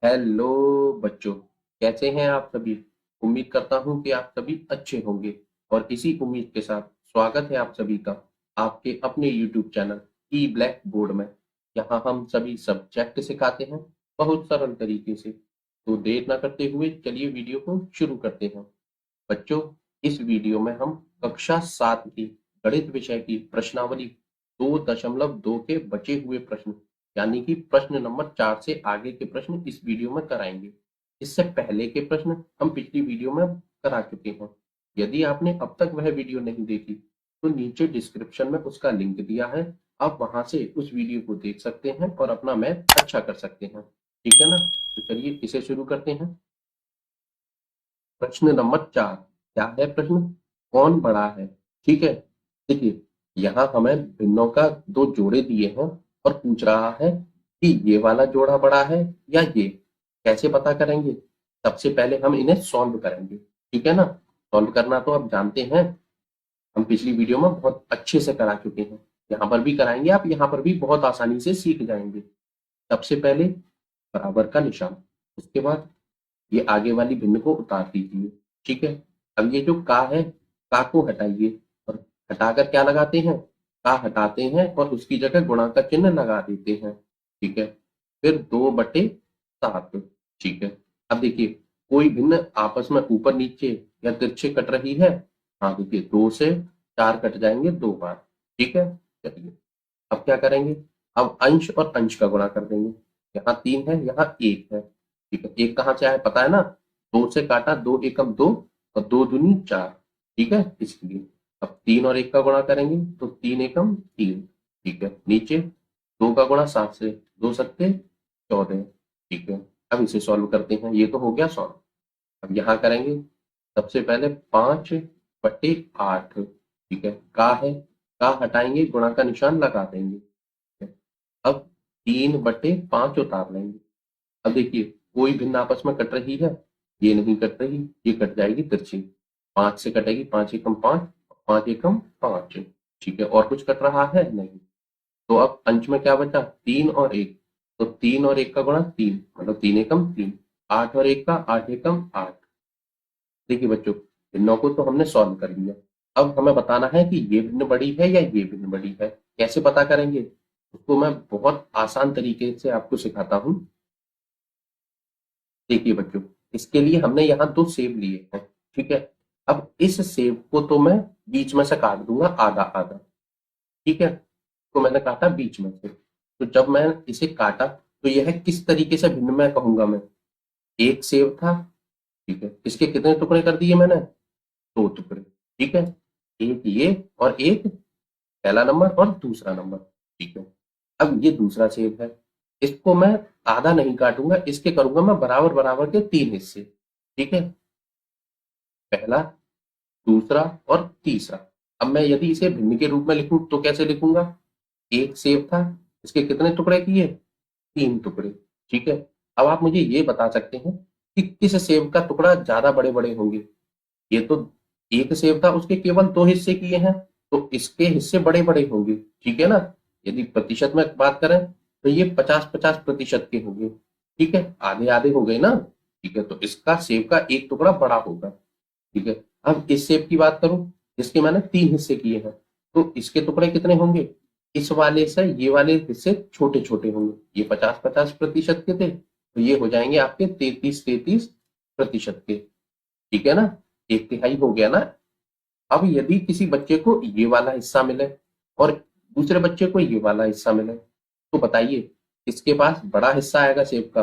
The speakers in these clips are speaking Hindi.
हेलो बच्चों, कैसे हैं आप सभी। उम्मीद करता हूं कि आप सभी अच्छे होंगे और इसी उम्मीद के साथ स्वागत है आप सभी का आपके अपने यूट्यूब चैनल ई ब्लैक बोर्ड में। यहाँ हम सभी सब्जेक्ट सिखाते हैं बहुत सरल तरीके से। तो देर ना करते हुए चलिए वीडियो को शुरू करते हैं। बच्चों, इस वीडियो में हम कक्षा 7 की गणित विषय की प्रश्नावली 2.2 के बचे हुए प्रश्न यानी कि प्रश्न नंबर 4 से आगे के प्रश्न इस वीडियो में कराएंगे। इससे पहले के प्रश्न हम पिछली वीडियो में करा चुके हैं। यदि आपने अब तक वह वीडियो नहीं देखी तो नीचे डिस्क्रिप्शन में उसका लिंक दिया है। आप वहां से उस वीडियो को देख सकते हैं और अपना मैथ अच्छा कर सकते हैं। ठीक है ना। तो चलिए इसे शुरू करते हैं। प्रश्न नंबर 4। क्या है प्रश्न? कौन बड़ा है? ठीक है। देखिए, यहाँ हमें भिन्नों का दो जोड़े दिए हैं और पूछ रहा है कि ये वाला जोड़ा बड़ा है या ये। कैसे पता करेंगे? सबसे पहले हम इन्हें सॉल्व करेंगे। ठीक है ना। सॉल्व करना तो आप जानते हैं, हम पिछली वीडियो में बहुत अच्छे से करा चुके हैं। यहाँ पर भी कराएंगे, आप यहाँ पर भी बहुत आसानी से सीख जाएंगे। सबसे पहले बराबर का निशान, उसके बाद ये आगे वाली भिन्न को उतार दीजिए। ठीक है। अब ये जो का है, का को हटाइए और हटाकर क्या लगाते हैं? का हटाते हैं और उसकी जगह गुणा का चिन्ह लगा देते हैं। ठीक है। फिर 2/7। ठीक है। अब देखिए, कोई भिन्न आपस में ऊपर नीचे या तिरछे कट रही है। हाँ देखिए, 2 से 4 कट जाएंगे 2 बार। ठीक है। चलिए, अब क्या करेंगे? अब अंश और अंश का गुणा कर देंगे। यहाँ 3 है, यहाँ 1 है। ठीक है। 1 कहाँ से आया पता है ना। 2 से काटा, 2 एकम 2 और 2 दूनी 4। ठीक है, इसलिए अब 3 और 1 का गुणा करेंगे तो 3 एकम 3। ठीक है। नीचे 2 का गुणा 7 से, 2 सत्ते 14। ठीक है। अब इसे सॉल्व करते हैं। ये तो हो गया सॉल्व। अब यहाँ करेंगे। सबसे पहले 5/8। ठीक है। का है, का हटाएंगे, गुणा का निशान लगा देंगे। ठीक है। अब 3/5 उतार लेंगे। अब देखिए, कोई भिन्न आपस में कट रही है? ये नहीं कट रही, ये कट जाएगी तिरछी। 5 से कटेगी, 5 एकम 5, 5 एकम 5। ठीक है। और कुछ कट रहा है? नहीं। तो अब अंश में क्या बचा? 3 और 1। तो 3 और 1 का गुणा 3, मतलब 3 एकम 3। 8 और 1 का 8 एकम 8। देखिए बच्चों, भिन्नों को तो हमने सॉल्व कर लिया। अब हमें बताना है कि ये भिन्न बड़ी है या ये भिन्न बड़ी है। कैसे पता करेंगे? उसको मैं बहुत आसान तरीके से आपको सिखाता हूँ। देखिए बच्चों, इसके लिए हमने यहाँ 2 सेब लिए हैं। ठीक है। अब इस सेब को तो मैं बीच में से काट दूंगा, आधा आधा। ठीक है। तो मैंने काटा बीच में से। तो जब मैं इसे काटा तो यह किस तरीके से भिन्न मैं कहूंगा मैं? एक सेब था। ठीक है। इसके कितने टुकड़े कर दिए मैंने? 2 टुकड़े। ठीक है। एक ये और एक पहला नंबर और दूसरा नंबर। ठीक है। अब ये दूसरा सेब है। इसको मैं आधा नहीं काटूंगा, इसके करूंगा मैं बराबर बराबर के 3 हिस्से। ठीक है। पहला, दूसरा और तीसरा। अब मैं यदि इसे भिन्न के रूप में लिखूं तो कैसे लिखूंगा? एक सेब था, इसके कितने टुकड़े किए? 3 टुकड़े। ठीक है। अब आप मुझे ये बता सकते हैं कि किस सेब का टुकड़ा ज्यादा बड़े बड़े होंगे। ये तो एक सेब था, उसके केवल 2 हिस्से किए हैं, तो इसके हिस्से बड़े बड़े होंगे। ठीक है ना। यदि प्रतिशत में बात करें तो ये 50-50% के होंगे। ठीक है, आधे आधे हो गए ना। ठीक है। तो इसका सेब का एक टुकड़ा बड़ा होगा। ठीक है। अब इस सेब की बात करूं, जिसके मैंने 3 हिस्से किए हैं, तो इसके टुकड़े कितने होंगे? इस वाले से ये वाले हिस्से छोटे छोटे होंगे। ये 50-50% के थे, तो ये हो जाएंगे आपके 33-33% के। ठीक है ना। एक तिहाई हो गया ना। अब यदि किसी बच्चे को ये वाला हिस्सा मिले और दूसरे बच्चे को ये वाला हिस्सा मिले, तो बताइए किसके पास बड़ा हिस्सा आएगा सेब का?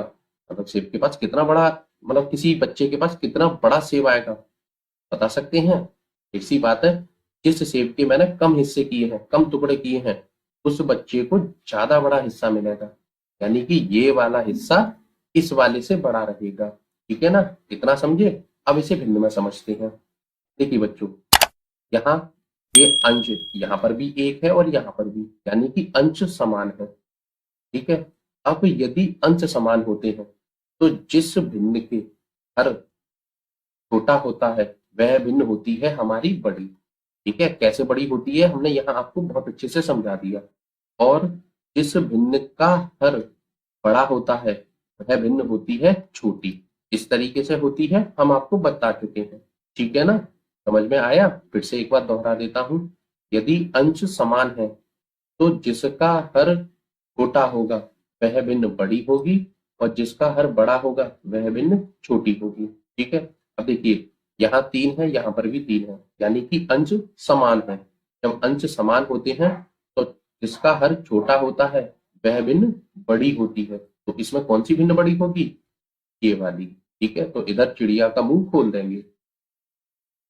मतलब सेब के पास कितना बड़ा, मतलब किसी बच्चे के पास कितना बड़ा सेब आएगा, बता सकते हैं? इसी बात है, जिस सेब के मैंने कम हिस्से किए हैं, कम टुकड़े किए हैं, उस बच्चे को ज्यादा बड़ा हिस्सा मिलेगा। यानी कि ये वाला हिस्सा इस वाले से बड़ा रहेगा। ठीक है ना। इतना समझे। अब इसे भिन्न में समझते हैं। देखिए बच्चों, यहाँ ये अंश, यहाँ पर भी 1 है और यहाँ पर भी, यानी कि अंश समान है। ठीक है। अब यदि अंश समान होते हैं तो जिस भिन्न के हर छोटा होता है वह भिन्न होती है हमारी बड़ी। ठीक है। कैसे बड़ी होती है हमने यहाँ आपको बहुत अच्छे से समझा दिया। और जिस भिन्न का हर बड़ा होता है वह भिन्न होती है छोटी। इस तरीके से होती है, हम आपको बता चुके हैं। ठीक है ना, समझ में आया? फिर से एक बार दोहरा देता हूं। यदि अंश समान है तो जिसका हर छोटा होगा वह भिन्न बड़ी होगी, और जिसका हर बड़ा होगा वह भिन्न छोटी होगी। ठीक है, अब देखिए यहाँ 3 है, यहाँ पर भी 3 है, यानी कि अंश समान है। जब अंश समान होते हैं तो जिसका हर छोटा होता है वह भिन्न बड़ी होती है। तो इसमें कौन सी भिन्न बड़ी होगी? ये वाली। ठीक है, तो इधर चिड़िया का मुंह खोल देंगे,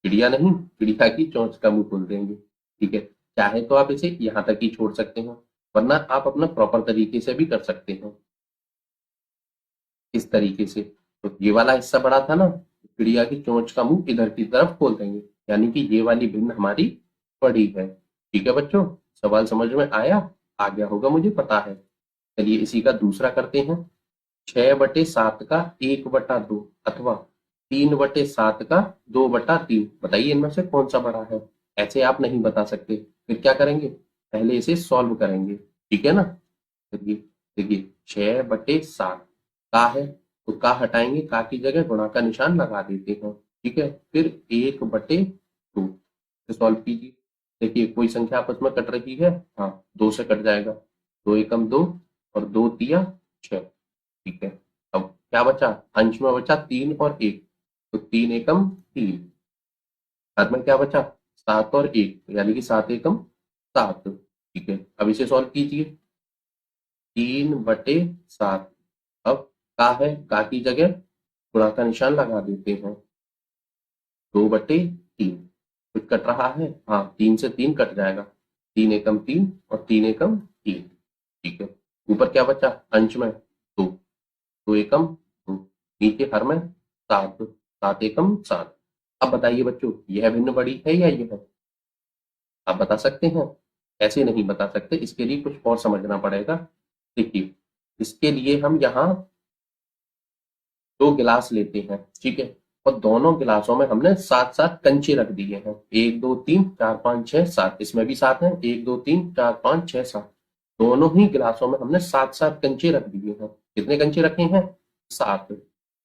चिड़िया नहीं, चिड़िया की चोंच का मुंह खोल देंगे। ठीक है, चाहे तो आप इसे यहाँ तक ही छोड़ सकते हो, वरना आप अपना प्रॉपर तरीके से भी कर सकते हो, इस तरीके से। तो ये वाला हिस्सा बड़ा था ना, चिड़िया की चोंच का मुंह इधर की तरफ खोल देंगे, यानी कि ये वाली भिन्न हमारी बड़ी है। ठीक है बच्चों, सवाल समझ में आया? आ गया होगा, मुझे पता है। चलिए इसी का दूसरा करते हैं। 6/7 का 1/2 अथवा 3/7 का 2/3, बताइए इनमें से कौन सा बड़ा है? ऐसे आप नहीं बता सकते, फिर क्या करेंगे? पहले इसे सॉल्व करेंगे। ठीक है ना, चलिए देखिए 6/7 का है, तो का हटाएंगे, का की जगह गुणा का निशान लगा देते हैं। ठीक है, फिर 1/2 से सॉल्व कीजिए। देखिए कोई संख्या आपस में कट रही है, हाँ 2 से कट जाएगा, 2 एकम 2 और 2 तिया 6। ठीक है, अब क्या बचा? अंश में बचा 3 और 1, तो 3 एकम 3। हर में क्या बचा? 7 और 1, यानी कि 7 एकम 7। ठीक है, अब इसे सॉल्व कीजिए। 3/7, अब का है, का की जगह गुणा का निशान लगा देते हैं। 2/3, कुछ कट रहा है, हाँ 3 से 3 कट जाएगा, 3 एकम 3 और 3 एकम 3। ठीक है, ऊपर क्या बचा? अंश में 2, 2 एकम 2, नीचे हर में 7, 7 एकम 7। अब बताइए बच्चों, यह भिन्न बड़ी है या यह? आप बता सकते हैं? ऐसे नहीं बता सकते, इसके लिए कुछ और समझना पड़ेगा। देखिए इसके लिए हम यहाँ 2 गिलास लेते हैं, ठीक है, और दोनों गिलासों में हमने 7-7 कंचे रख दिए हैं। 1 2 3 4 5 6 7, इसमें भी 7 है, 1 2 3 4 5 6 7। दोनों ही गिलासों में हमने 7-7 कंचे रख दिए हैं। कितने कंचे रखे हैं? 7।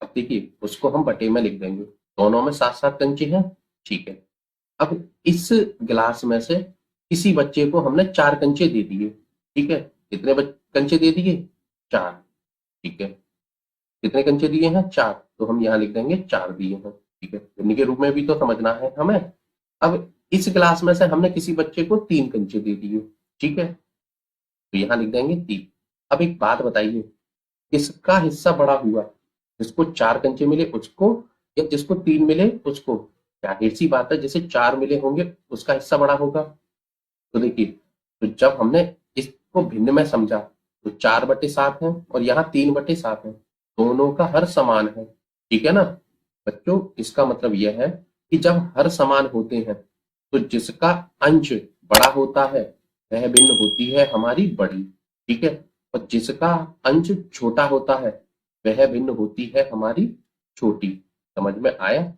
अब देखिए उसको हम बटे में लिख देंगे, दोनों में 7-7 कंचे हैं। ठीक है, अब इस गिलास में से किसी बच्चे को हमने 4 कंचे दे दिए। ठीक है, कितने कंचे दे दिए? 4। ठीक है, कितने कंचे दिए हैं? 4, तो हम यहाँ लिख देंगे 4 दिए हैं। ठीक है, भिन्न के रूप में भी तो समझना है हमें। अब इस क्लास में से हमने किसी बच्चे को 3 कंचे दे दिए। ठीक है, तो यहाँ लिख देंगे 3। अब एक बात बताइए, किसका हिस्सा बड़ा हुआ? जिसको 4 कंचे मिले उसको, या जिसको 3 मिले उसको? जाहिर सी बात है, जिसे 4 मिले होंगे उसका हिस्सा बड़ा होगा। तो देखिए, तो जब हमने इसको भिन्न में समझा तो 4/7 है और यहाँ 3/7 है, दोनों का हर समान है। ठीक है ना बच्चों, इसका मतलब यह है कि जब हर समान होते हैं तो जिसका अंश बड़ा होता है वह भिन्न होती है हमारी बड़ी। ठीक है, और जिसका अंश छोटा होता है वह भिन्न होती है हमारी छोटी। समझ में आया?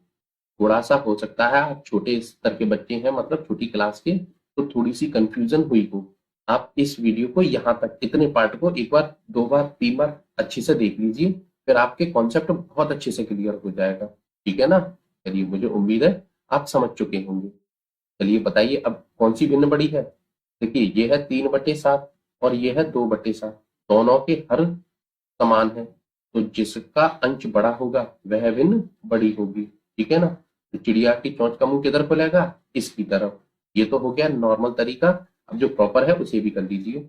थोड़ा सा हो सकता है आप छोटे स्तर के बच्चे हैं, मतलब छोटी क्लास के, तो थोड़ी सी कंफ्यूजन हुई हो। आप इस वीडियो को यहाँ तक, इतने पार्ट को एक बार 2 बार 3 बार अच्छे से देख लीजिए, फिर आपके कॉन्सेप्ट बहुत अच्छे से क्लियर हो जाएगा। ठीक है ना? चलिए, मुझे उम्मीद है आप समझ चुके होंगे। चलिए बताइए अब कौन सी भिन्न बड़ी है? देखिए ये है 3/7 और ये है 2/7, दोनों के हर समान है, तो जिसका अंश बड़ा होगा वह भिन्न बड़ी होगी। ठीक है ना? तो चिड़िया की चोंच का मुंह किधर खुलेगा? इसकी तरफ। ये तो हो गया नॉर्मल तरीका। अब जो प्रॉपर है उसे भी कर लीजिए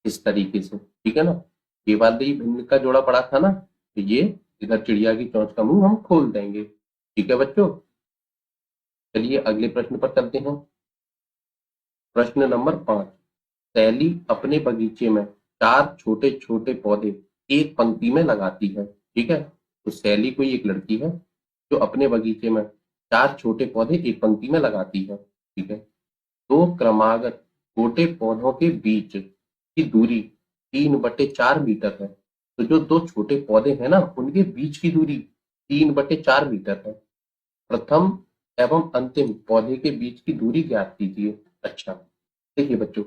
इस तरीके से। ठीक है ना? ये वाली भिन्न का जोड़ा पड़ा था ना, तो ये इधर चिड़िया की चोंच का मुंह हम खोल देंगे। ठीक है बच्चों, चलिए अगले प्रश्न पर चलते हैं। प्रश्न नंबर 5। सैली अपने बगीचे में 4 छोटे छोटे पौधे एक पंक्ति में लगाती है। ठीक है, तो सैली कोई एक लड़की है जो अपने बगीचे में 4 छोटे पौधे एक पंक्ति में लगाती है। ठीक है, 2 क्रमागत छोटे पौधों के बीच की दूरी 3/4 मीटर है। तो जो 2 छोटे पौधे हैं ना, उनके बीच की दूरी 3/4 मीटर है। प्रथम एवं अंतिम पौधे के बीच की दूरी ज्ञात कीजिए। अच्छा, देखिए बच्चों,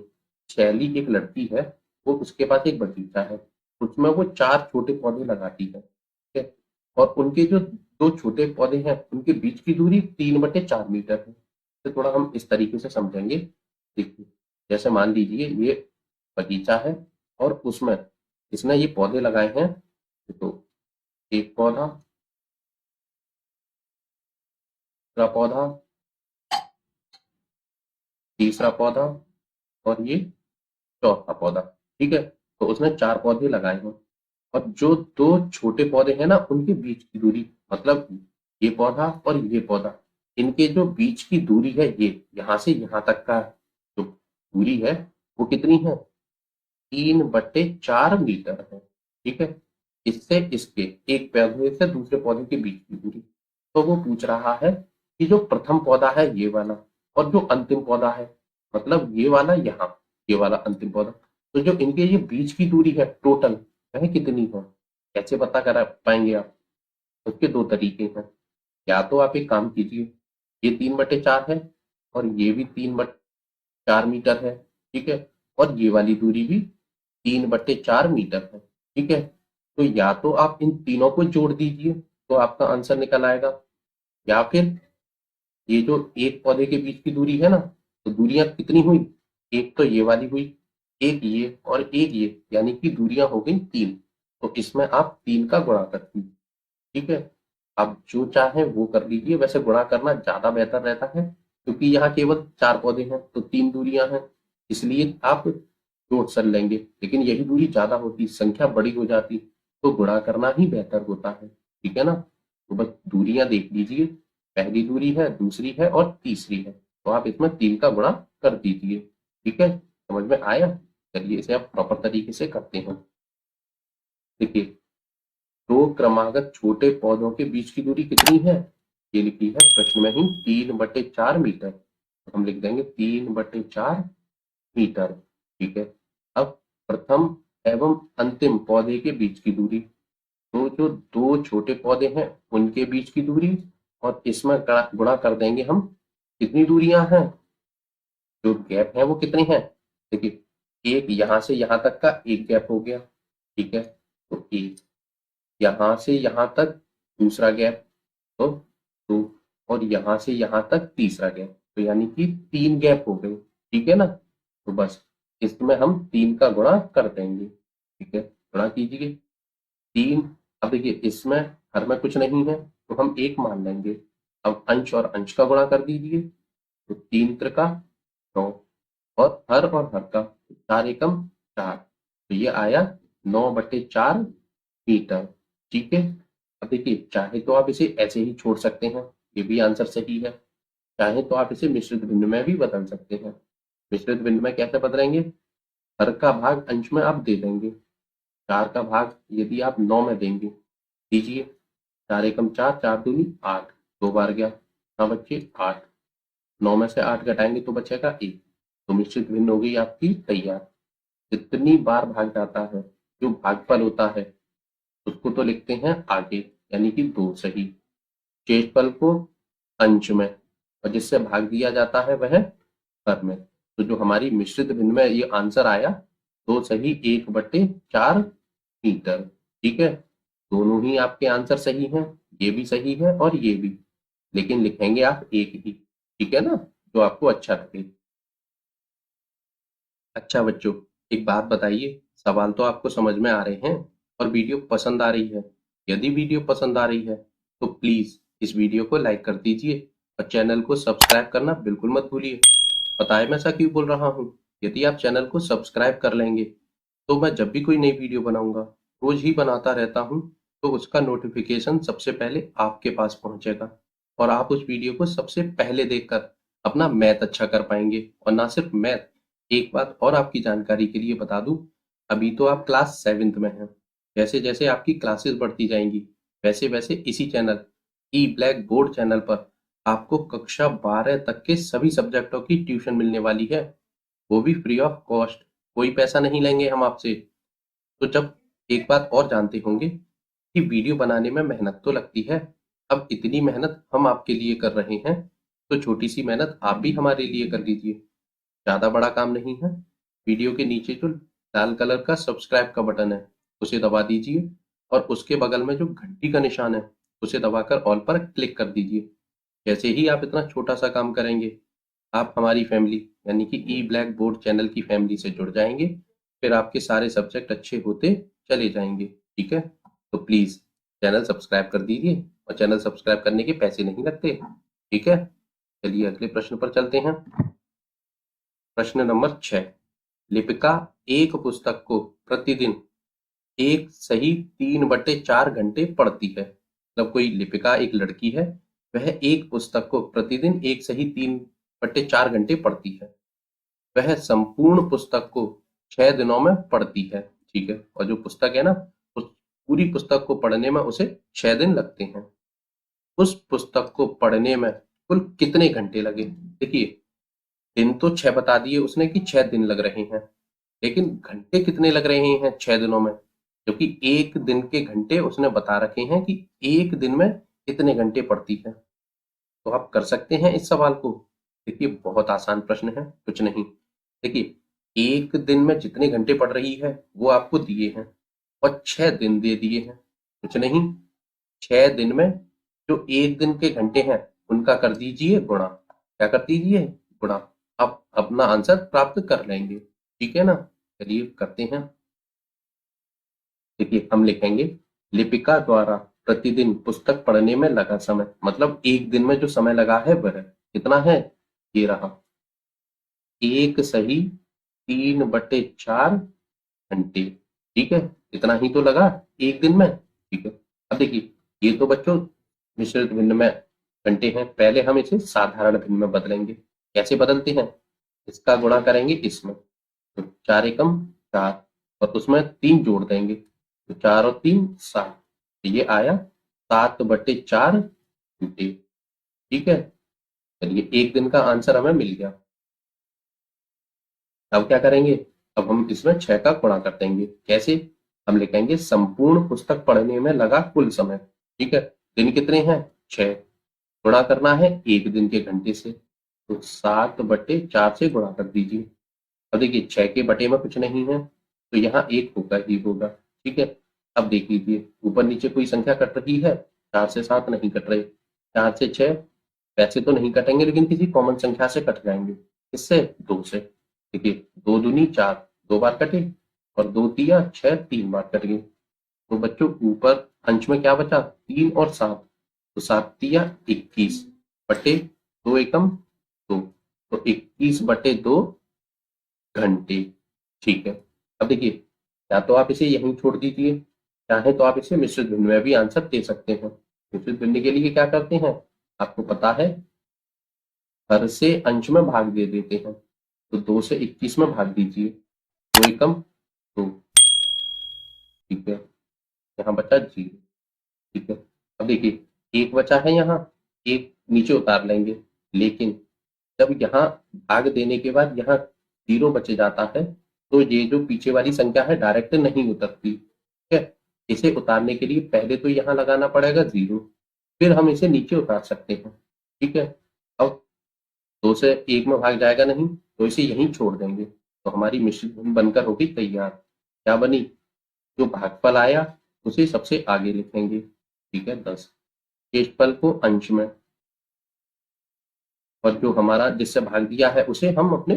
शैली एक लड़की है, वो उसके पास एक बगीचा है। उसमें वो 4 छोटे पौधे लगाती है, ठीक है। और उनके जो 2 छोटे पौधे हैं उनके बीच की दूरी 3/4 मीटर है। तो थोड़ा हम इस तरीके से समझेंगे। देखिए, जैसे मान लीजिए ये बगीचा है और उसमें इसने ये पौधे लगाए हैं। तो एक पौधा, दूसरा पौधा, तीसरा पौधा और ये चौथा पौधा, ठीक है। तो उसने 4 पौधे लगाए हैं। और जो 2 छोटे पौधे हैं ना उनके बीच की दूरी, मतलब ये पौधा और ये पौधा, इनके जो बीच की दूरी है, ये यहाँ से यहाँ तक का जो दूरी है वो कितनी है? 3/4 मीटर है, ठीक है। इससे इसके एक पौधे से दूसरे पौधे के बीच की दूरी। तो वो पूछ रहा है कि जो प्रथम पौधा है ये वाला और जो अंतिम पौधा है, मतलब ये वाला यहाँ, ये वाला अंतिम पौधा, तो जो इनके ये बीच की दूरी है टोटल, वह कितनी है? कैसे पता कर पाएंगे आप? उसके 2 तरीके हैं। या तो आप एक काम कीजिए, ये 3/4 है और ये भी 3/4 मीटर है, ठीक है। और ये वाली दूरी भी 3/4 मीटर है, ठीक है। तो या तो आप इन तीनों को जोड़ दीजिए तो आपका आंसर निकल आएगा, या फिर ये जो एक पौधे के बीच की दूरी है ना, तो दूरियां कितनी हुई? एक तो ये वाली हुई, एक ये और एक ये, यानी कि दूरियां हो गई 3। तो इसमें आप 3 का गुणा कर दीजिए, ठीक है। आप जो चाहें वो कर लीजिए, वैसे गुणा करना ज्यादा बेहतर रहता है क्योंकि यहाँ केवल 4 पौधे हैं तो 3 दूरियां हैं, इसलिए आप जोड़ कर लेंगे। लेकिन यही दूरी ज्यादा होती, संख्या बड़ी हो जाती, तो गुणा करना ही बेहतर होता है, ठीक है ना। तो बस दूरियां देख लीजिए, पहली दूरी है, दूसरी है और तीसरी है, तो आप इसमें 3 का गुणा कर दीजिए, ठीक है। समझ में आया? चलिए इसे आप प्रॉपर तरीके से करते हैं। देखिए, 2 क्रमागत छोटे पौधों के बीच की दूरी कितनी है? ये लिखी है प्रश्न में ही, 3/4 मीटर। तो हम लिख देंगे 3/4 मीटर, ठीक है। अब प्रथम एवं अंतिम पौधे के बीच की दूरी, तो जो 2 छोटे पौधे हैं उनके बीच की दूरी और इसमें गुणा कर देंगे हम। कितनी दूरियां हैं? जो गैप है वो कितने हैं? देखिए, एक यहां से यहां तक का एक गैप हो गया, ठीक है। तो एक यहां से यहां तक दूसरा गैप, तो 2, और यहां से यहां तक तीसरा गैप, तो यानी कि 3 गैप हो गए, ठीक है ना। तो बस इसमें हम 3 का गुणा कर देंगे, ठीक है। गुणा कीजिए 3। अब देखिए, इसमें हर में कुछ नहीं है तो हम 1 मान लेंगे। अब अंश और अंश का गुणा कर दीजिए, तो 3 त्रिका 9, और हर का 4 एकम 4, तो ये आया 9/4 मीटर, ठीक है। अब देखिए, चाहे तो आप इसे ऐसे ही छोड़ सकते हैं, ये भी आंसर सही है। चाहे तो आप इसे मिश्रित भिन्न में भी बदल सकते हैं। मिश्रित भिन्न में कैसे बदलेंगे? हर का भाग अंश में आप दे देंगे, 4 का भाग यदि आप 9 में देंगे, दीजिए। 4 एकम 4, 4 दूनी 8, 2 बार गया, हाँ बच्चे 8, 9 में से 8 घटाएंगे तो बचेगा 1। तो मिश्रित भिन्न हो गई आपकी तैयार। जितनी बार भाग जाता है, जो भागफल होता है, उसको तो लिखते हैं आगे, यानी कि 2 सही। शेषफल को अंश में, और जिससे भाग दिया जाता है वह हर में। तो जो हमारी मिश्रित भिन्न में ये आंसर आया, 2 सही 1/4 मीटर, ठीक है। दोनों ही आपके आंसर सही हैं, ये भी सही है और ये भी, लेकिन लिखेंगे आप एक ही, ठीक है ना, जो आपको अच्छा लगे। अच्छा बच्चों, एक बात बताइए, सवाल तो आपको समझ में आ रहे हैं और वीडियो पसंद आ रही है? यदि वीडियो पसंद आ रही है तो प्लीज इस वीडियो को लाइक कर दीजिए और चैनल को सब्सक्राइब करना बिल्कुल मत भूलिए। पता है मैं ऐसा क्यों बोल रहा हूँ? यदि आप चैनल को सब्सक्राइब कर लेंगे तो मैं जब भी कोई नई वीडियो बनाऊंगा, रोज ही बनाता रहता हूँ, तो उसका नोटिफिकेशन सबसे पहले आपके पास पहुंचेगा और आप उस वीडियो को सबसे पहले देखकर अपना मैथ अच्छा कर पाएंगे। और ना सिर्फ मैथ, एक बात और आपकी जानकारी के लिए बता दूं, अभी तो आप क्लास 7th में हैं। जैसे जैसे आपकी क्लासेस बढ़ती जाएंगी, वैसे वैसे इसी चैनल ई ब्लैक बोर्ड चैनल पर आपको कक्षा 12 तक के सभी सब्जेक्टों की ट्यूशन मिलने वाली है, वो भी फ्री ऑफ कॉस्ट। कोई पैसा नहीं लेंगे हम आपसे। तो जब एक बात और जानते होंगे कि वीडियो बनाने में मेहनत तो लगती है, अब इतनी मेहनत हम आपके लिए कर रहे हैं, तो छोटी सी मेहनत आप भी हमारे लिए कर लीजिए। ज़्यादा बड़ा काम नहीं है। वीडियो के नीचे जो लाल कलर का सब्सक्राइब का बटन है, उसे दबा दीजिए और उसके बगल में जो घंटी का निशान है उसे दबाकर ऑल पर क्लिक कर दीजिए। जैसे ही आप इतना छोटा सा काम करेंगे, आप हमारी फैमिली यानी कि ई ब्लैक बोर्ड चैनल की फैमिली से जुड़ जाएंगे। फिर आपके सारे सब्जेक्ट अच्छे होते चले जाएंगे। ठीक है, तो प्लीज चैनल सब्सक्राइब कर दीजिए और चैनल सब्सक्राइब करने के पैसे नहीं लगते। ठीक है, चलिए अगले प्रश्न पर चलते हैं। प्रश्न नंबर 6। लिपिका एक पुस्तक को प्रतिदिन एक सही 3/4 घंटे पढ़ती है। मतलब कोई लिपिका एक लड़की है, वह एक पुस्तक को प्रतिदिन एक सही 3/4 घंटे पढ़ती है। वह संपूर्ण पुस्तक को 6 दिनों में पढ़ती है। ठीक है, और जो पुस्तक है ना, उस पूरी पुस्तक को पढ़ने में उसे 6 दिन लगते हैं। उस पुस्तक को पढ़ने में कुल कितने घंटे लगे? देखिए, दिन तो 6 बता दिए उसने कि 6 दिन लग रहे हैं, लेकिन घंटे कितने लग रहे हैं 6 दिनों में? क्योंकि एक दिन के घंटे उसने बता रखे हैं कि एक दिन में इतने घंटे पढ़ती है। तो आप कर सकते हैं इस सवाल को। देखिए, बहुत आसान प्रश्न है, कुछ नहीं। देखिए, एक दिन में जितने घंटे पढ़ रही है वो आपको दिए हैं और 6 दिन दे दिए हैं। कुछ नहीं, 6 दिन में जो एक दिन के घंटे हैं उनका कर दीजिए गुणा। क्या कर दीजिए? गुणा। आप अपना आंसर प्राप्त कर लेंगे। ठीक है ना, चलिए करते हैं। देखिए, हम लिखेंगे लिपिका द्वारा प्रतिदिन पुस्तक पढ़ने में लगा समय, मतलब एक दिन में जो समय लगा है वह कितना है? ये रहा, एक सही 3/4 घंटे। ठीक है, इतना ही तो लगा एक दिन में। ठीक है, अब देखिए, ये तो बच्चों मिश्रित भिन्न में घंटे हैं। पहले हम इसे साधारण भिन्न में बदलेंगे। कैसे बदलते हैं? इसका गुणा करेंगे इसमें, तो 4 एकम 4 और उसमें 3 जोड़ देंगे, तो 4 और 3 7। तो ये आया 7/4 घंटे। ठीक है, चलिए एक दिन का आंसर हमें मिल गया। अब क्या करेंगे? अब हम इसमें 6 का गुणा कर देंगे। कैसे? हम लिखेंगे संपूर्ण पुस्तक पढ़ने में लगा कुल समय। ठीक है, दिन कितने हैं? 6। गुणा करना है एक दिन के घंटे से, तो 7/4 से गुणा कर दीजिए। अब देखिए, 6 के बटे में कुछ नहीं है, तो यहाँ एक होगा ही होगा। ठीक है, अब देख लीजिए ऊपर नीचे कोई संख्या कट रही है? 4 से 7 नहीं कट रहे, 4 से 6 वैसे तो नहीं कटेंगे, लेकिन किसी कॉमन संख्या से कट जाएंगे। किससे? 2 से। देखिए, 2 दूनी 4, 2 बार कटे, और 2 तिया 6, 3 बार कट गए। तो बच्चों ऊपर अंश में क्या बचा? 3 और 7, तो 7 तिया 21 बटे 2 एकम 2, तो 21/2 घंटे। ठीक है, अब देखिए, या तो आप इसे यहीं छोड़ दीजिए, चाहे तो आप इसे मिश्रित भिन्न में भी आंसर दे सकते हैं। मिश्रित भिन्न के लिए क्या करते हैं आपको पता है? हर से अंश में भाग दे देते हैं, तो 2 से 21 में भाग दीजिए, 2 एकम 2। ठीक है, यहाँ बचा 0। ठीक है, अब देखिए एक बचा है यहाँ, एक नीचे उतार लेंगे, लेकिन जब यहाँ भाग देने के बाद यहाँ 0 बच जाता है, तो ये जो पीछे वाली संख्या है डायरेक्ट नहीं उतरती। ठीक है, इसे उतारने के लिए पहले तो यहाँ लगाना पड़ेगा 0, फिर हम इसे नीचे उतार सकते हैं। ठीक है, अब 2 से 1 में भाग जाएगा नहीं, तो इसे यहीं छोड़ देंगे, तो हमारी मिश्रित भिन्न बनकर होगी तैयार। क्या बनी? जो भागफल आया उसे सबसे आगे लिखेंगे। ठीक है, 10। शेषफल को अंश में, और जो हमारा जिससे भाग दिया है उसे हम अपने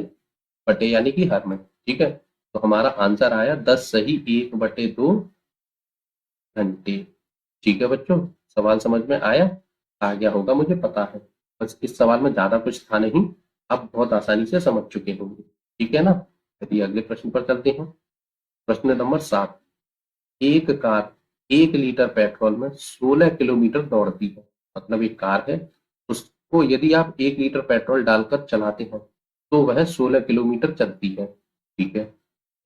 बटे यानी कि हर में। ठीक है, तो हमारा आंसर आया 10 सही 1/2 घंटे। ठीक है बच्चों, सवाल समझ में आया? आ गया होगा, मुझे पता है। बस इस सवाल में ज्यादा कुछ था नहीं, आप बहुत आसानी से समझ चुके होंगे। ठीक है ना, चलिए अगले प्रश्न पर चलते हैं। प्रश्न नंबर 7। एक कार 1 लीटर पेट्रोल में 16 किलोमीटर दौड़ती है। मतलब एक कार है, उसको यदि आप 1 लीटर पेट्रोल डालकर चलाते हैं तो वह 16 किलोमीटर चलती है। ठीक है,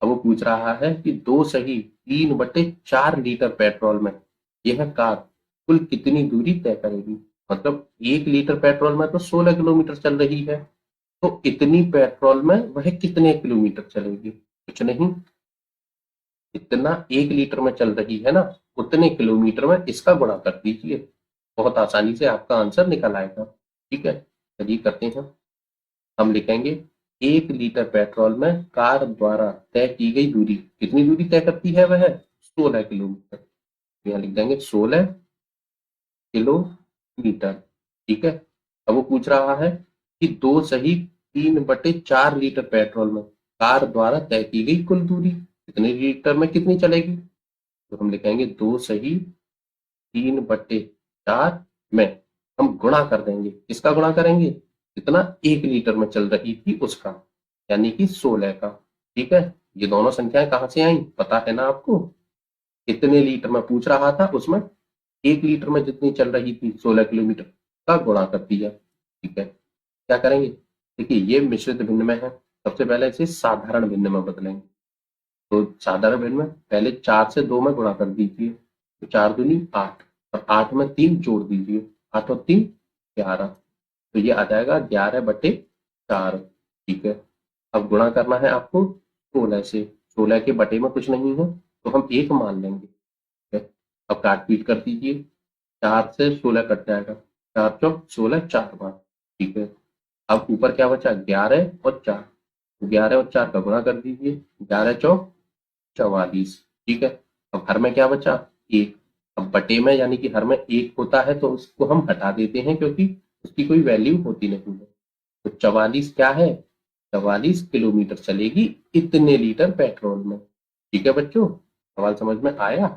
अब वो पूछ रहा है कि 2 सही 3/4 लीटर पेट्रोल में यह कार कुल कितनी दूरी तय करेगी। मतलब 1 लीटर पेट्रोल में तो 16 किलोमीटर चल रही है, तो इतनी पेट्रोल में वह कितने किलोमीटर चलेगी? कुछ नहीं, इतना 1 लीटर में चल रही है ना, उतने किलोमीटर में इसका गुणा कर दीजिए, बहुत आसानी से आपका आंसर निकल आएगा। ठीक है, चलिए करते हैं। हम लिखेंगे 1 लीटर पेट्रोल में कार द्वारा तय की गई दूरी, कितनी दूरी तय करती है वह? 16 किलोमीटर। यहाँ लिख देंगे 16 किलोमीटर। ठीक है। अब वो पूछ रहा है कि 2 सही 3/4 लीटर पेट्रोल में कार द्वारा तय की गई कुल दूरी कितने लीटर में कितनी चलेगी। तो हम लिखेंगे 2 सही 3/4 में हम गुणा कर देंगे। किसका गुणा करेंगे, कितना 1 लीटर में चल रही थी उसका, यानी कि 16 का। ठीक है। ये दोनों संख्याएं कहां से आई पता है ना आपको, कितने लीटर में पूछ रहा था, उसमें 1 लीटर में जितनी चल रही थी 16 किलोमीटर का गुणा कर दिया। ठीक है। क्या करेंगे, देखिए ये मिश्रित भिन्न में है, सबसे पहले इसे साधारण भिन्न में बदलेंगे। तो साधारण भिन्न में पहले 4 से 2 में गुणा कर दीजिए, तो 4 दूनी 8 और 8 में 3 जोड़ दीजिए, 8 और 3 11, तो ये आ जाएगा 11/4। ठीक है। अब गुणा करना है आपको 16 से, 16 के बटे में कुछ नहीं है तो हम 1 मान लेंगे। ठीक है। अब काट पीट कर दीजिए, 4 से 16 कट जाएगा, 4 चौक 16 4 बार। ठीक है। अब ऊपर क्या बचा, 11 और 4, 11 और 4 का गुणा कर दीजिए, 11 चौक 44। ठीक है। अब हर में क्या बचा, 1। अब बटे में यानी कि हर में 1 होता है तो उसको हम हटा देते हैं क्योंकि उसकी कोई वैल्यू होती नहीं है। तो 44 क्या है, 44 किलोमीटर चलेगी इतने लीटर पेट्रोल में। ठीक है बच्चों, सवाल समझ में आया।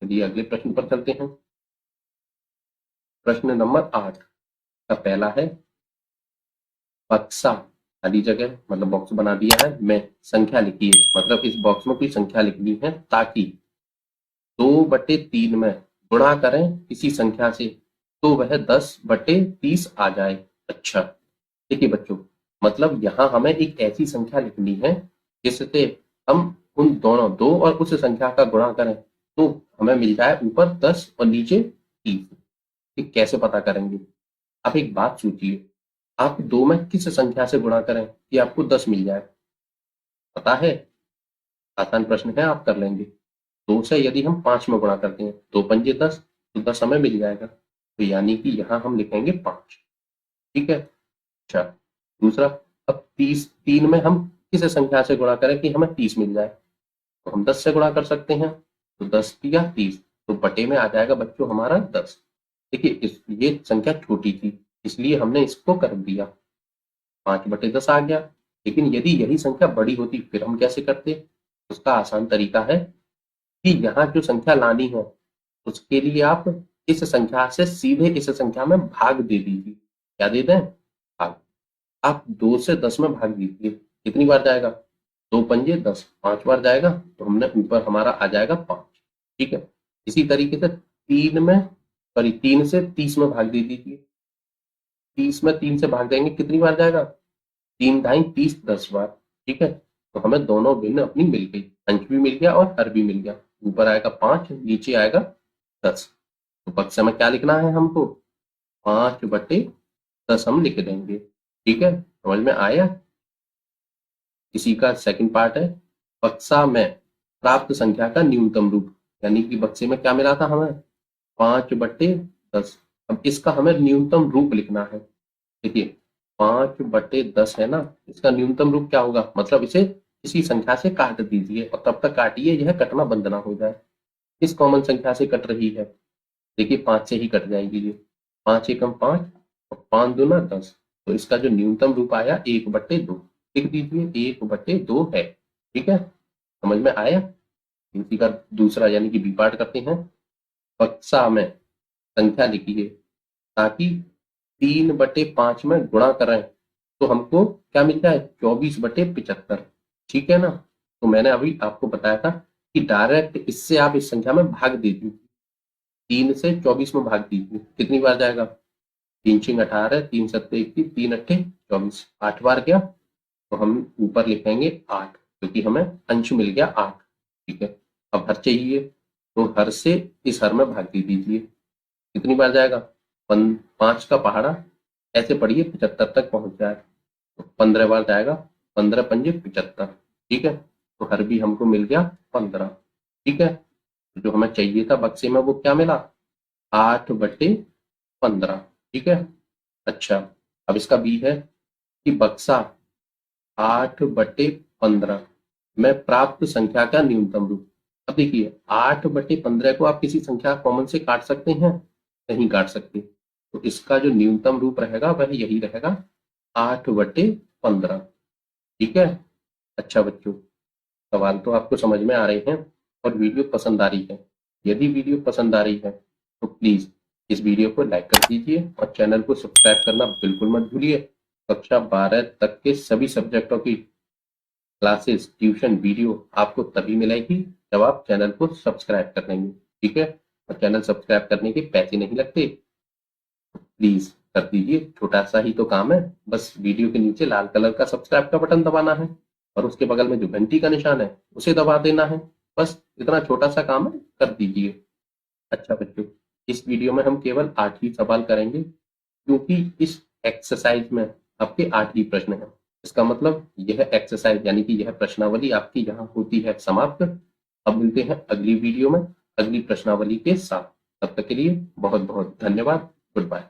चलिए अगले प्रश्न पर चलते हैं। प्रश्न नंबर 8 का पहला है, बक्सा खाली जगह मतलब बॉक्स बना दिया है, में संख्या लिखिए, मतलब इस बॉक्स में कोई संख्या लिखनी है ताकि 2/3 में गुणा करें किसी संख्या से तो वह 10/30 आ जाए। अच्छा, देखिए बच्चों, मतलब यहाँ हमें एक ऐसी संख्या लिखनी है जिससे हम उन दोनों 2 और उस संख्या का गुणा करें तो हमें मिल जाए ऊपर 10 और नीचे 30। ये कैसे पता करेंगे, आप एक बात सोचिए, आप 2 में किस संख्या से गुणा करें कि आपको 10 मिल जाए, पता है। आसान प्रश्न है, आप कर लेंगे। 2 से यदि हम 5 में गुणा करते हैं, 2 पंजे 10, तो 10 हमें मिल जाएगा, तो यानी कि यहाँ हम लिखेंगे 5। ठीक है। अच्छा, दूसरा, अब 30 3 में हम किस संख्या से गुणा करें कि हमें 30 मिल जाए, तो हम 10 से गुणा कर सकते हैं, तो 10 या 30, तो बटे में आ जाएगा बच्चों हमारा 10। देखिए ये संख्या छोटी थी इसलिए हमने इसको कर दिया, 5/10 आ गया। लेकिन यदि यही संख्या बड़ी होती फिर हम कैसे करते, उसका आसान तरीका है कि यहाँ जो संख्या लानी है उसके लिए आप इस संख्या से सीधे इस संख्या में भाग दे दीजिए। क्या दे दें, भाग। आप 2 से 10 में भाग दीजिए, कितनी बार जाएगा, 2 पंजे 10, 5 बार जाएगा, तो हमने ऊपर हमारा आ जाएगा 5। ठीक है। इसी तरीके से 3 में, सॉरी 3 से 30 में भाग दे दीजिए, 30 में 3 से भाग देंगे कितनी बार जाएगा, 3 ढाई 30, 10 बार। ठीक है। तो हमें दोनों भिन्न अपनी मिल गई, अंश भी मिल गया और हर भी मिल गया, ऊपर आएगा 5 नीचे आएगा 10। तो बक्से में क्या लिखना है हमको, 5/10 हम लिख देंगे। ठीक है, समझ में आया। इसी का सेकंड पार्ट है, बक्सा में प्राप्त संख्या का न्यूनतम रूप, यानी कि बक्से में क्या मिला था हमें, 5/10। अब इसका हमें न्यूनतम रूप लिखना है। देखिए 5/10 है ना, इसका न्यूनतम रूप क्या होगा, मतलब इसे किसी संख्या से काट दीजिए और तब तक काटिए यह कटना बंद ना हो जाए। किस कॉमन संख्या से कट रही है, देखिए 5 से ही कट जाएगी ये, 5 एकम 5 और 5 दूना 10, तो इसका जो न्यूनतम रूप आया 1/2 लिख दीजिए, 1/2 है। ठीक है, समझ में आया। इसी का दूसरा यानी कि बी पार्ट करते हैं, बक्सा में संख्या लिखिए ताकि 3/5 में गुणा करें तो हमको क्या मिलता है, 24/75। ठीक है ना। तो मैंने अभी आपको बताया था कि डायरेक्ट इससे आप इस संख्या में भाग दे दीजिए, 3 से 24 में भाग दीजिए, कितनी बार जाएगा, 3 छींग 18, 3 सत्ते 21, 3 अट्ठे 24, 8 बार गया, तो हम ऊपर लिखेंगे 8 क्योंकि हमें अंश मिल गया 8। ठीक है। अब हर चाहिए तो हर से इस हर में भाग दे दीजिए, कितनी बार जाएगा, 5 का पहाड़ा ऐसे पढ़िए 75 तक पहुंच जाए, तो 15 बार जाएगा, 15 पंजे 75। ठीक है, तो हर भी हमको मिल गया 15। ठीक है, तो जो हमें चाहिए था बक्से में वो क्या मिला, 8/15। ठीक है। अच्छा, अब इसका बी है कि बक्सा 8/15 में प्राप्त संख्या का न्यूनतम रूप, अब देखिए 8/15 को आप किसी संख्या कॉमन से काट सकते हैं? नहीं काट सकते। तो इसका जो न्यूनतम रूप रहेगा वह यही रहेगा 8/15। ठीक है। अच्छा बच्चों, सवाल तो आपको समझ में आ रहे हैं और वीडियो पसंद आ रही है। यदि वीडियो पसंद आ रही है तो प्लीज इस वीडियो को लाइक कर दीजिए और चैनल को सब्सक्राइब करना बिल्कुल मत भूलिए। कक्षा 12 तक के सभी सब्जेक्टों की क्लासेस, ट्यूशन वीडियो आपको तभी मिलेगी जब आप चैनल को सब्सक्राइब कर लेंगे। ठीक है। और चैनल सब्सक्राइब करने के पैसे नहीं लगते, प्लीज कर दीजिए। छोटा सा ही तो काम है, बस वीडियो के नीचे लाल कलर का सब्सक्राइब का बटन दबाना है और उसके बगल में जो घंटी का निशान है उसे दबा देना है। बस इतना छोटा सा काम है, कर दीजिए। अच्छा बच्चों, इस वीडियो में हम केवल 8 ही सवाल करेंगे क्योंकि इस एक्सरसाइज में आपके 8 ही प्रश्न हैं। इसका मतलब यह एक्सरसाइज यानी कि यह प्रश्नावली आपकी यहाँ होती है समाप्त। अब मिलते हैं अगली वीडियो में अगली प्रश्नावली के साथ। तब तक के लिए बहुत बहुत धन्यवाद। Good bye.